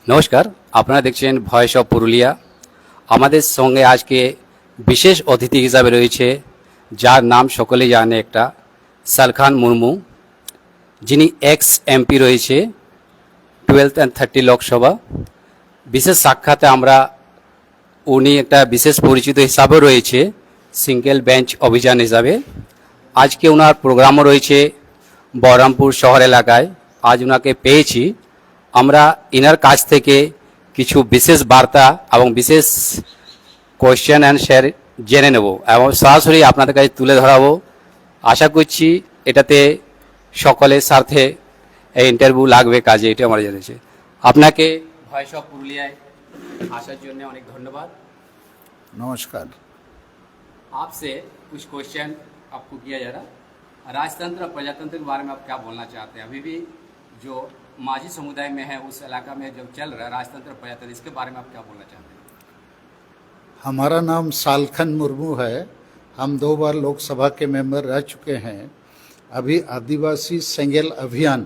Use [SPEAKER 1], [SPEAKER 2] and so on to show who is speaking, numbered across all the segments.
[SPEAKER 1] নমস্কার, আপনারা দেখছেন ভয়েস অফ পুরুলিয়া। আমাদের সঙ্গে আজকে বিশেষ অতিথি হিসাবে রয়েছে, যার নাম সকলেই জানে, একটা সালখান মুর্মু, যিনি এক্স এমপি রয়েছে 12th and 30 লোকসভা। বিশেষ সাক্ষাতে আমরা উনি একটা বিশেষ পরিচিত হিসাবেও রয়েছে সিঙ্গেল বেঞ্চ অভিযান হিসাবে। আজকে ওনার প্রোগ্রামও রয়েছে বহরমপুর শহর এলাকায়। আজ ওনাকে পেয়েছি, আমরা ইনার কাছ থেকে কিছু বিশেষ বার্তা এবং বিশেষ কোয়েশ্চেন অ্যান্সার জেনে নেব এবং সরাসরি আপনাদের কাছে তুলে ধরাবো। আশা করছি এটাতে সকলের স্বার্থে এই ইন্টারভিউ লাগবে কাজে, এটা আমরা জেনেছি। আপনাকে ভয়েস অফ পুরুলিয়ায় আসার জন্য অনেক ধন্যবাদ।
[SPEAKER 2] नमस्कार।
[SPEAKER 1] आपसे कुछ क्वेश्चन आपको किया जा रहा, राजतंत्र और प्रजातंत्र के बारे में आप क्या बोलना चाहते हैं? अभी भी जो माझी समुदाय में है उस इलाका में जब चल रहा है राजतंत्र और प्रजातंत्र, इसके बारे में आप क्या बोलना चाहते हैं?
[SPEAKER 2] हमारा नाम सालखन मुर्मू है। हम 2 बार लोकसभा के मेंबर रह चुके हैं। अभी आदिवासी सेंगेल अभियान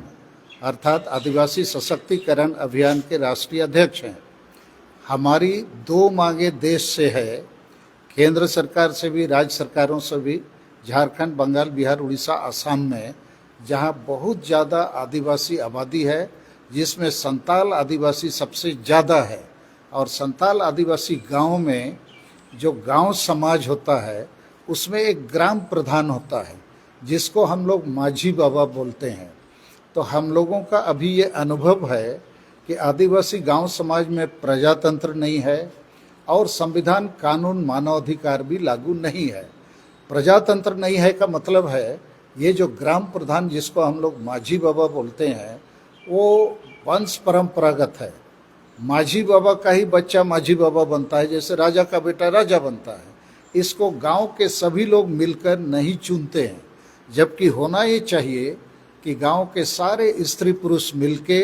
[SPEAKER 2] अर्थात आदिवासी सशक्तिकरण अभियान के राष्ट्रीय अध्यक्ष हैं। हमारी 2 मांगे देश से है, केंद्र सरकार से भी, राज्य सरकारों से भी, झारखंड, बंगाल, बिहार, उड़ीसा, असम में, जहां बहुत ज़्यादा आदिवासी आबादी है, जिसमें संताल आदिवासी सबसे ज़्यादा है। और संताल आदिवासी गांव में जो गांव समाज होता है उसमें एक ग्राम प्रधान होता है, जिसको हम लोग माझी बाबा बोलते हैं। तो हम लोगों का अभी ये अनुभव है कि आदिवासी गांव समाज में प्रजातंत्र नहीं है और संविधान, कानून, मानवाधिकार भी लागू नहीं है। प्रजातंत्र नहीं है का मतलब है ये जो ग्राम प्रधान जिसको हम लोग माझी बाबा बोलते हैं वो वंश परंपरागत है। माझी बाबा का ही बच्चा माझी बाबा बनता है, जैसे राजा का बेटा राजा बनता है। इसको गांव के सभी लोग मिलकर नहीं चुनते हैं, जबकि होना ये चाहिए कि गांव के सारे स्त्री पुरुष मिलके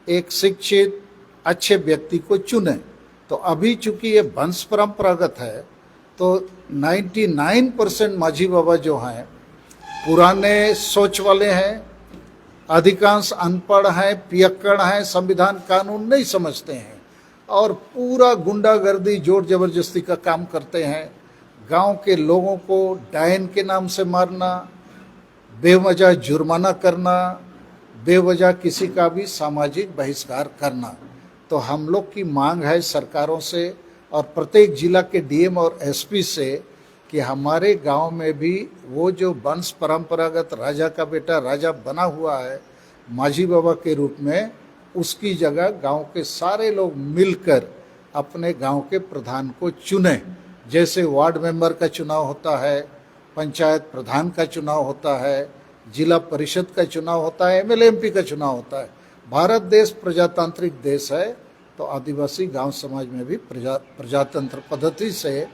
[SPEAKER 2] एक शिक्षित अच्छे व्यक्ति को चुने। तो अभी चूंकि ये वंश परंपरागत है तो 99% माझी बाबा जो हैं पुराने सोच वाले हैं, अधिकांश अनपढ़ हैं, पियक्कड़ हैं, संविधान कानून नहीं समझते हैं और पूरा गुंडागर्दी, जोर जबरदस्ती का काम करते हैं। गांव के लोगों को डायन के नाम से मारना, बेवजह जुर्माना करना, बेवजह किसी का भी सामाजिक बहिष्कार करना। तो हम लोग की मांग है सरकारों से और प्रत्येक जिला के डीएम और एसपी से कि हमारे गांव में भी वो जो वंश परंपरागत राजा का बेटा राजा बना हुआ है माझी बाबा के रूप में, उसकी जगह गांव के सारे लोग मिलकर अपने गांव के प्रधान को चुने। जैसे वार्ड मेंबर का चुनाव होता है, पंचायत प्रधान का चुनाव होता है, जिला परिषद का चुनाव होता है, एमएलए एमपी का चुनाव होता है। भारत देश प्रजातांत्रिक देश है, तो आदिवासी गांव समाज में भी प्रजातंत्र पद्धति से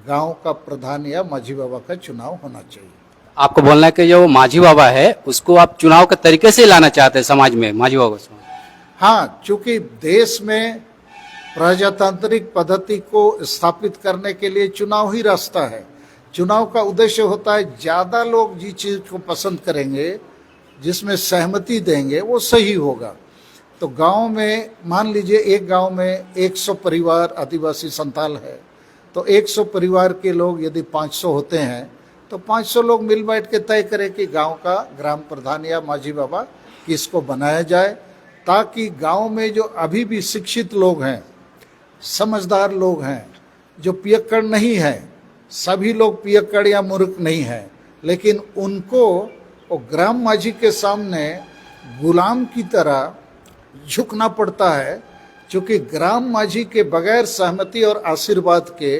[SPEAKER 2] गांव का प्रधान या माझी बाबा का चुनाव होना चाहिए।
[SPEAKER 1] आपको बोलना है कि जो माझी बाबा है उसको आप चुनाव के तरीके से लाना चाहते हैं समाज में, माझी बाबा को?
[SPEAKER 2] हाँ, चूंकि देश में प्रजातांत्रिक पद्धति को स्थापित करने के लिए चुनाव ही रास्ता है। चुनाव का उद्देश्य होता है ज़्यादा लोग जिस चीज़ को पसंद करेंगे, जिसमें सहमति देंगे, वो सही होगा। तो गांव में मान लीजिए एक गांव में 100 परिवार आदिवासी संताल है, तो 100 परिवार के लोग यदि 500 होते हैं तो 500 लोग मिल बैठ के तय करें कि गांव का ग्राम प्रधान या माझी बाबा किसको बनाया जाए, ताकि गांव में जो अभी भी शिक्षित लोग हैं, समझदार लोग हैं, जो पियक्कड़ नहीं हैं, सभी लोग पियक्कड़ या मूर्ख नहीं हैं, लेकिन उनको वो ग्राम माझी के सामने गुलाम की तरह झुकना पड़ता है, क्योंकि ग्राम माझी के बगैर सहमति और आशीर्वाद के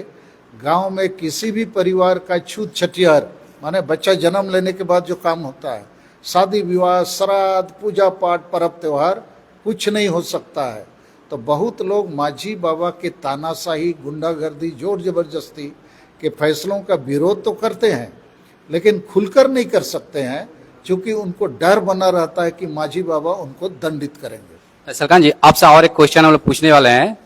[SPEAKER 2] गांव में किसी भी परिवार का छूत छठियार, माने बच्चा जन्म लेने के बाद जो काम होता है, शादी विवाह, श्राद्ध, पूजा पाठ, पर्व त्योहार, कुछ नहीं हो सकता है। तो बहुत लोग माझी बाबा के तानाशाही, गुंडागर्दी, जोर जबरदस्ती के फैसलों का विरोध तो करते हैं, लेकिन खुलकर नहीं कर सकते हैं, क्योंकि उनको डर बना रहता है कि माझी बाबा उनको दंडित करेंगे।
[SPEAKER 1] सरकार जी, आपसे और एक क्वेश्चन हम लोग पूछने वाले हैं।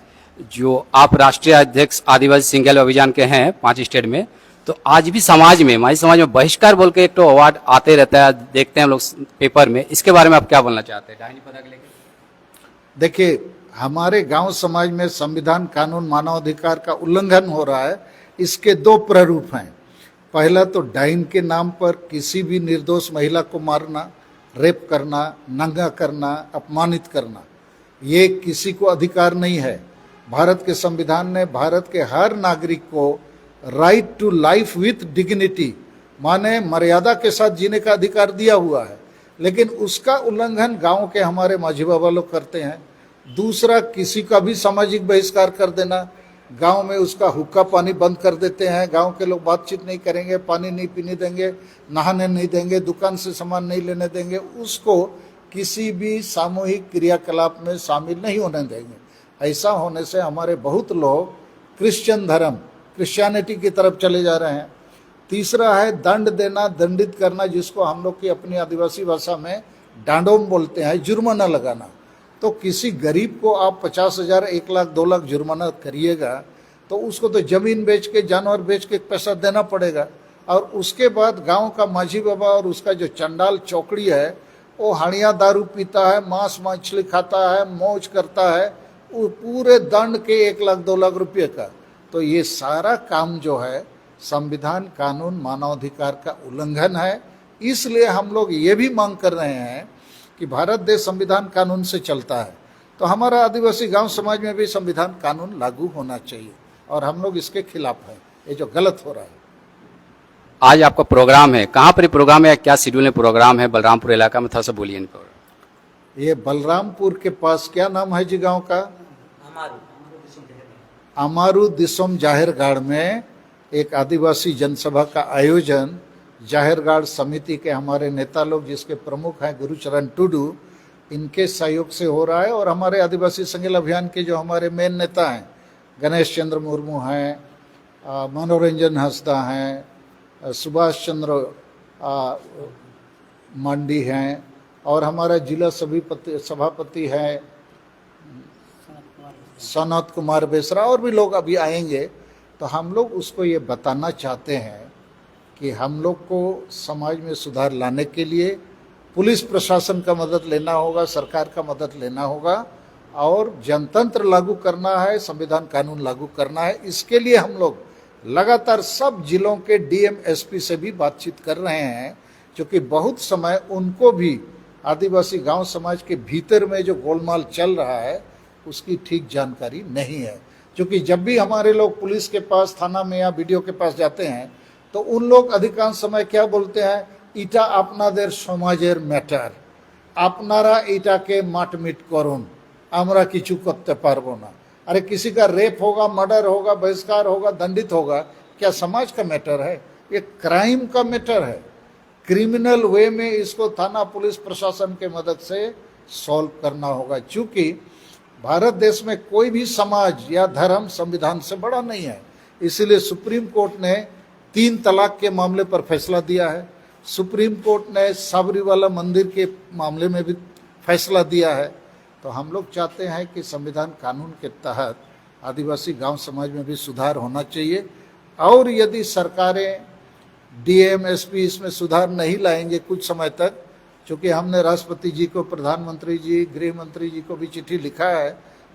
[SPEAKER 1] जो आप राष्ट्रीय अध्यक्ष आदिवासी सिंगल अभियान के हैं 5 स्टेट में, तो आज भी समाज में, माझी समाज में बहिष्कार बोल के एक तो अवार्ड आते रहता है, देखते हैं हम लोग पेपर में, इसके बारे में आप क्या बोलना चाहते हैं? डायनी पता के लेके
[SPEAKER 2] देखिए, हमारे गांव समाज में संविधान कानून मानवाधिकार का उल्लंघन हो रहा है, इसके दो प्रारूप हैं। पहला तो डाइन के नाम पर किसी भी निर्दोष महिला को मारना, रेप करना, नंगा करना, अपमानित करना, ये किसी को अधिकार नहीं है। भारत के संविधान ने भारत के हर नागरिक को right to life with dignity माने मर्यादा के साथ जीने का अधिकार दिया हुआ है, लेकिन उसका उल्लंघन गांव के हमारे माझी बाबा लोग करते हैं। दूसरा, किसी का भी सामाजिक बहिष्कार कर देना, गांव में उसका हुक्का पानी बंद कर देते हैं, गांव के लोग बातचीत नहीं करेंगे, पानी नहीं पीने देंगे, नहाने नहीं देंगे, दुकान से सामान नहीं लेने देंगे, उसको किसी भी सामूहिक क्रियाकलाप में शामिल नहीं होने देंगे। ऐसा होने से हमारे बहुत लोग क्रिश्चियन धर्म, क्रिश्चियनिटी की तरफ चले जा रहे हैं। तीसरा है दंड देना, दंडित करना, जिसको हम लोग की अपनी आदिवासी भाषा में डांडोम बोलते हैं, जुर्माना लगाना। तो किसी गरीब को आप 50,000, 1 लाख, 2 लाख जुर्माना करिएगा तो उसको तो जमीन बेच के, जानवर बेच के पैसा देना पड़ेगा। और उसके बाद गांव का माझी बाबा और उसका जो चंडाल चौकड़ी है वो हाड़िया दारू पीता है, मांस मछली खाता है, मौज करता है, वो पूरे दंड के 1 लाख 2 लाख रुपये का। तो ये सारा काम जो है संविधान कानून मानवाधिकार का उल्लंघन है। इसलिए हम लोग ये भी मांग कर रहे हैं कि भारत देश संविधान कानून से चलता है, तो हमारा आदिवासी गांव समाज में भी संविधान कानून लागू होना चाहिए, और हम लोग इसके खिलाफ हैं, ये जो गलत हो रहा है।
[SPEAKER 1] आज आपका प्रोग्राम है, कहाँ पर ये प्रोग्राम है, क्या शेड्यूल है प्रोग्राम है? बलरामपुर इलाका में, थोड़ा सा बोलिए इन पर।
[SPEAKER 2] ये बलरामपुर के पास, क्या नाम है जी गांव का? अमारू दिसोम जाहिरगाड़ में एक आदिवासी जनसभा का आयोजन जाहिरगाड़ समिति के हमारे नेता लोग, जिसके प्रमुख हैं गुरुचरण टुडू, इनके सहयोग से हो रहा है। और हमारे आदिवासी संगेल अभियान के जो हमारे मेन नेता हैं, गणेश चंद्र मुर्मू हैं, मनोरंजन हंसदा हैं, सुभाष चंद्र मांडी हैं, और हमारा जिला सभापति हैं सनत कुमार बेसरा, और भी लोग अभी आएंगे। तो हम लोग उसको ये बताना चाहते हैं कि हम लोग को समाज में सुधार लाने के लिए पुलिस प्रशासन का मदद लेना होगा, सरकार का मदद लेना होगा, और जनतंत्र लागू करना है, संविधान कानून लागू करना है। इसके लिए हम लोग लगातार सब जिलों के डीएम एसपी से भी बातचीत कर रहे हैं, क्योंकि बहुत समय उनको भी आदिवासी गांव समाज के भीतर में जो गोलमाल चल रहा है उसकी ठीक जानकारी नहीं है। क्योंकि जब भी हमारे लोग पुलिस के पास, थाना में या बीडीओ के पास जाते हैं तो उन लोग अधिकांश समय क्या बोलते हैं, इटा आपनादेर समाजेर मैटर, आपनारा इटाके माटमिट करुन, आमरा किछु करते पारबो ना। अरे किसी का रेप होगा, मर्डर होगा, बहिष्कार होगा, दंडित होगा, क्या समाज का मैटर है? ये क्राइम का मैटर है। क्रिमिनल वे में इसको थाना पुलिस प्रशासन के मदद से सॉल्व करना होगा। चूंकि भारत देश में कोई भी समाज या धर्म संविधान से बड़ा नहीं है, इसीलिए सुप्रीम कोर्ट ने 3 तलाक के मामले पर फैसला दिया है। सुप्रीम कोर्ट ने साबरीवाला मंदिर के मामले में भी फैसला दिया है। तो हम लोग चाहते हैं कि संविधान कानून के तहत आदिवासी गांव समाज में भी सुधार होना चाहिए, और यदि सरकारें, डीएम एसपी इसमें सुधार नहीं लाएंगे कुछ समय तक, क्योंकि हमने राष्ट्रपति जी को, प्रधानमंत्री जी, गृह मंत्री जी को भी चिट्ठी लिखा है,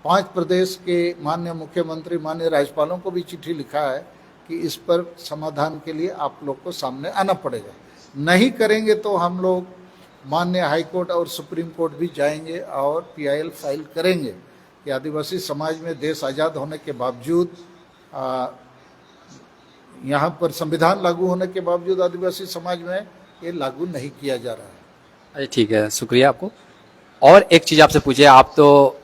[SPEAKER 2] 5 प्रदेश के माननीय मुख्यमंत्री, माननीय राज्यपालों को भी चिट्ठी लिखा है कि इस पर समाधान के लिए आप लोग को सामने आना पड़ेगा। नहीं करेंगे तो हम लोग माननीय हाईकोर्ट और सुप्रीम कोर्ट भी जाएंगे और पीआईएल फाइल करेंगे कि आदिवासी समाज में देश आज़ाद होने के बावजूद, यहाँ पर संविधान लागू होने के बावजूद आदिवासी समाज में ये लागू नहीं किया जा रहा है।
[SPEAKER 1] अरे ठीक है, शुक्रिया आपको। और एक चीज़ आपसे पूछिए, आप तो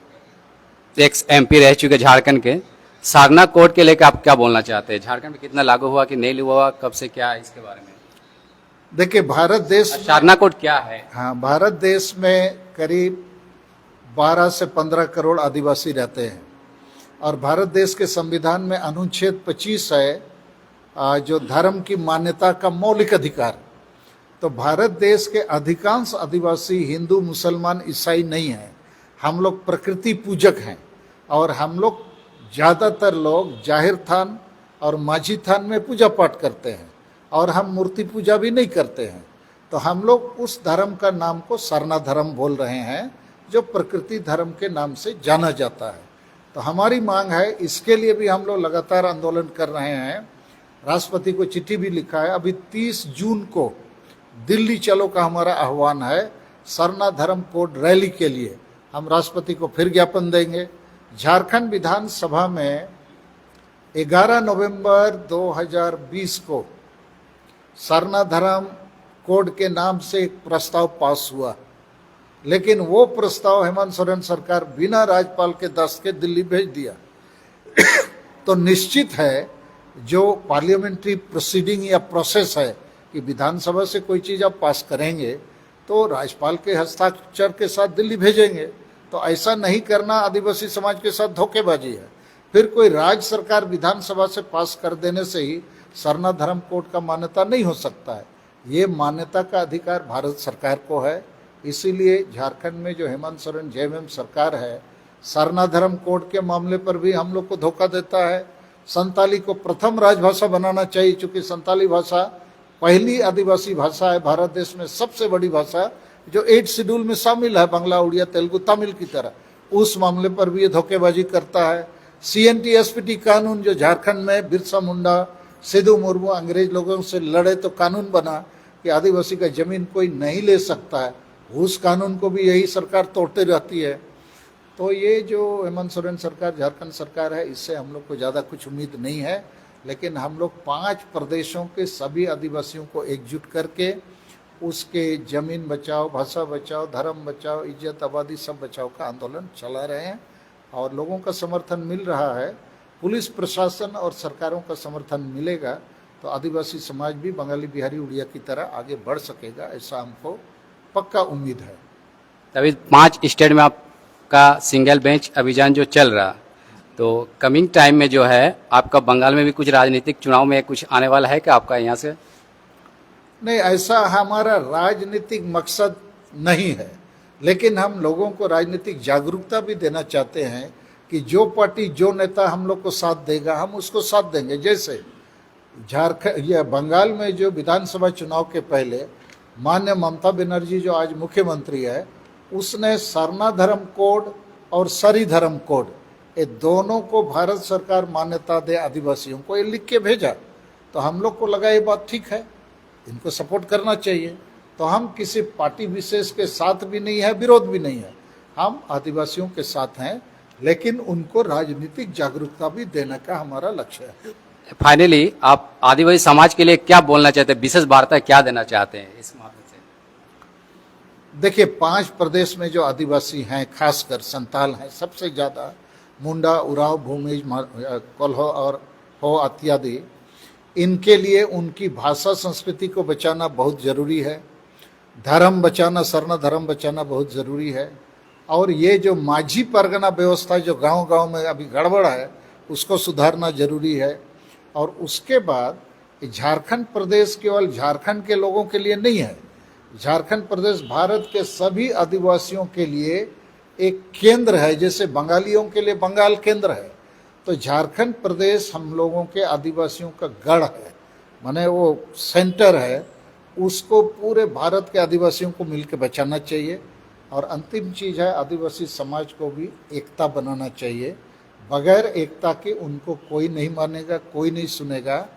[SPEAKER 1] एक्स एमपी रह चुके झारखंड के, सारना कोड के लेकर आप क्या बोलना चाहते हैं? झारखंड में कितना लागू हुआ कि नहीं हुआ, कब से, क्या है इसके बारे में?
[SPEAKER 2] देखिए, भारत देश,
[SPEAKER 1] सारना कोड क्या है?
[SPEAKER 2] हाँ, भारत देश में करीब 12 से 15 करोड़ आदिवासी रहते हैं, और भारत देश के संविधान में अनुच्छेद 25 है जो धर्म की मान्यता का मौलिक अधिकार। तो भारत देश के अधिकांश आदिवासी हिंदू, मुसलमान, ईसाई नहीं हैं। हम लोग प्रकृति पूजक हैं, और हम लोग ज़्यादातर लोग जाहिर थान और माझी थान में पूजा पाठ करते हैं, और हम मूर्ति पूजा भी नहीं करते हैं। तो हम लोग उस धर्म का नाम को सरना धर्म बोल रहे हैं, जो प्रकृति धर्म के नाम से जाना जाता है। तो हमारी मांग है, इसके लिए भी हम लोग लगातार आंदोलन कर रहे हैं। राष्ट्रपति को चिट्ठी भी लिखा है। अभी 30 जून को दिल्ली चलो का हमारा आह्वान है। सरना धर्म कोड रैली के लिए हम राष्ट्रपति को फिर ज्ञापन देंगे। झारखंड विधानसभा में 11 नवंबर 2020 को सरना धर्म कोड के नाम से एक प्रस्ताव पास हुआ, लेकिन वो प्रस्ताव हेमंत सोरेन सरकार बिना राज्यपाल के दस्त के दिल्ली भेज दिया। तो निश्चित है जो पार्लियामेंट्री प्रोसीडिंग या प्रोसेस है कि विधानसभा से कोई चीज़ आप पास करेंगे तो राज्यपाल के हस्ताक्षर के साथ दिल्ली भेजेंगे। तो ऐसा नहीं करना आदिवासी समाज के साथ धोखेबाजी है। फिर कोई राज्य सरकार विधानसभा से पास कर देने से ही सरना धर्म कोड का मान्यता नहीं हो सकता है। ये मान्यता का अधिकार भारत सरकार को है। इसीलिए झारखंड में जो हेमंत सोरेन जेएमएम सरकार है, सरना धर्म कोड के मामले पर भी हम लोग को धोखा देता है। संताली को प्रथम राजभाषा बनाना चाहिए, क्योंकि संताली भाषा पहली आदिवासी भाषा है भारत देश में, सबसे बड़ी भाषा जो 8 शेड्यूल में शामिल है, बांग्ला, उड़िया, तेलुगु, तमिल की तरह। उस मामले पर भी ये धोखेबाजी करता है। CNT SPT कानून जो झारखंड में बिरसा मुंडा, सिद्धू मुर्मू अंग्रेज लोगों से लड़े तो कानून बना कि आदिवासी का जमीन कोई नहीं ले सकता है, उस कानून को भी यही सरकार तोड़ते रहती है। तो ये जो हेमंत सोरेन सरकार, झारखंड सरकार है, इससे हम लोग को ज़्यादा कुछ उम्मीद नहीं है। लेकिन हम लोग 5 प्रदेशों के सभी आदिवासियों को एकजुट करके उसके जमीन बचाओ, भाषा बचाओ, धर्म बचाओ, इज्जत आबादी सब बचाओ का आंदोलन चला रहे हैं और लोगों का समर्थन मिल रहा है। पुलिस प्रशासन और सरकारों का समर्थन मिलेगा तो आदिवासी समाज भी बंगाली, बिहारी, उड़िया की तरह आगे बढ़ सकेगा, ऐसा हमको पक्का उम्मीद है।
[SPEAKER 1] अभी 5 स्टेट में आपका सिंगल बेंच अभियान जो चल रहा, तो कमिंग टाइम में जो है आपका बंगाल में भी कुछ राजनीतिक चुनाव में कुछ आने वाला है क्या आपका यहाँ से?
[SPEAKER 2] नहीं, ऐसा हमारा राजनीतिक मकसद नहीं है, लेकिन हम लोगों को राजनीतिक जागरूकता भी देना चाहते हैं कि जो पार्टी, जो नेता हम लोग को साथ देगा हम उसको साथ देंगे। जैसे झारखंड या बंगाल में जो विधानसभा चुनाव के पहले माननीय ममता बनर्जी जो आज मुख्यमंत्री है, उसने सरना धर्म कोड और सरी धर्म कोड, ये दोनों को भारत सरकार मान्यता दे आदिवासियों को, ये लिख के भेजा। तो हम लोग को लगा ये बात ठीक है, इनको सपोर्ट करना चाहिए। तो हम किसी पार्टी विशेष के साथ भी नहीं है, विरोध भी नहीं है, हम आदिवासियों के साथ हैं, लेकिन उनको राजनीतिक जागरूकता भी देने का हमारा लक्ष्य है।
[SPEAKER 1] फाइनली आप आदिवासी समाज के लिए क्या बोलना चाहते हैं, विशेष वार्ता क्या देना चाहते हैं इस माध्यम से?
[SPEAKER 2] देखिए, 5 प्रदेश में जो आदिवासी हैं, खासकर संताल हैं सबसे ज़्यादा, मुंडा, उराव, भूमिज, कोल्हो और हो इत्यादि, इनके लिए उनकी भाषा संस्कृति को बचाना बहुत ज़रूरी है। धर्म बचाना, सरना धर्म बचाना बहुत ज़रूरी है। और ये जो माझी परगना व्यवस्था जो गांव-गांव में अभी गड़बड़ है, उसको सुधारना जरूरी है। और उसके बाद झारखंड प्रदेश केवल झारखंड के लोगों के लिए नहीं है, झारखंड प्रदेश भारत के सभी आदिवासियों के लिए एक केंद्र है, जैसे बंगालियों के लिए बंगाल केंद्र है। तो झारखंड प्रदेश हम लोगों के आदिवासियों का गढ़ है, माने वो सेंटर है, उसको पूरे भारत के आदिवासियों को मिलकर बचाना चाहिए। और अंतिम चीज़ है, आदिवासी समाज को भी एकता बनाना चाहिए। बगैर एकता के उनको कोई नहीं मानेगा, कोई नहीं सुनेगा।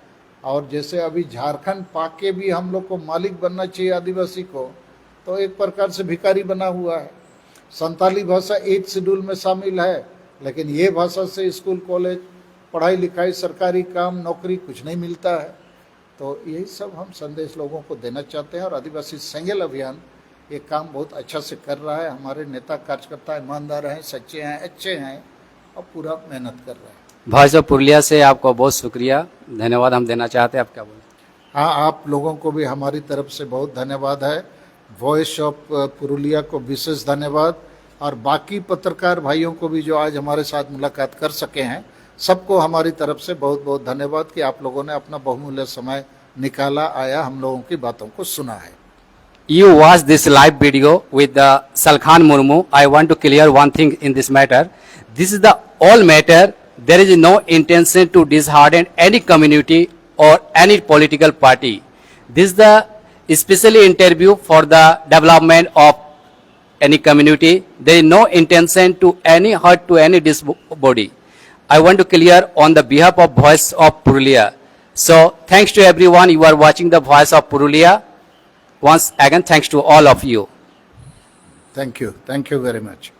[SPEAKER 2] और जैसे अभी झारखंड पाके भी हम लोग को मालिक बनना चाहिए आदिवासी को, तो एक प्रकार से भिखारी बना हुआ है। संताली भाषा 8 शेड्यूल में शामिल है, लेकिन ये भाषा से स्कूल, कॉलेज, पढ़ाई लिखाई, सरकारी काम, नौकरी कुछ नहीं मिलता है। तो यही सब हम संदेश लोगों को देना चाहते हैं। और आदिवासी सेंगेल अभियान ये काम बहुत अच्छा से कर रहा है। हमारे नेता कार्यकर्ता ईमानदार हैं, सच्चे हैं, अच्छे हैं और पूरा मेहनत कर रहे हैं।
[SPEAKER 1] वॉइस ऑफ पुरुलिया से आपको बहुत शुक्रिया, धन्यवाद हम देना चाहते हैं। आप क्या बोलें?
[SPEAKER 2] हाँ, आप लोगों को भी हमारी तरफ से बहुत धन्यवाद है। वॉइस ऑफ पुरुलिया को विशेष धन्यवाद, और बाकी पत्रकार भाइयों को भी जो आज हमारे साथ मुलाकात कर सके हैं, सबको हमारी तरफ से बहुत बहुत धन्यवाद कि आप लोगों ने अपना बहुमूल्य समय निकाला, आया, हम लोगों की बातों को सुना है।
[SPEAKER 1] You watch this live video with Salkhan Murmu. I want to clear one thing in this matter. This is the all matter. There is no intention to dishearten any community or any political party. This is the specially interview for the development of any community. There is no intention to any hurt to any body. I want to clear on the behalf of Voice of Purulia. So thanks to everyone. You are watching the Voice of Purulia. Once again, thanks to all of you.
[SPEAKER 2] Thank you very much.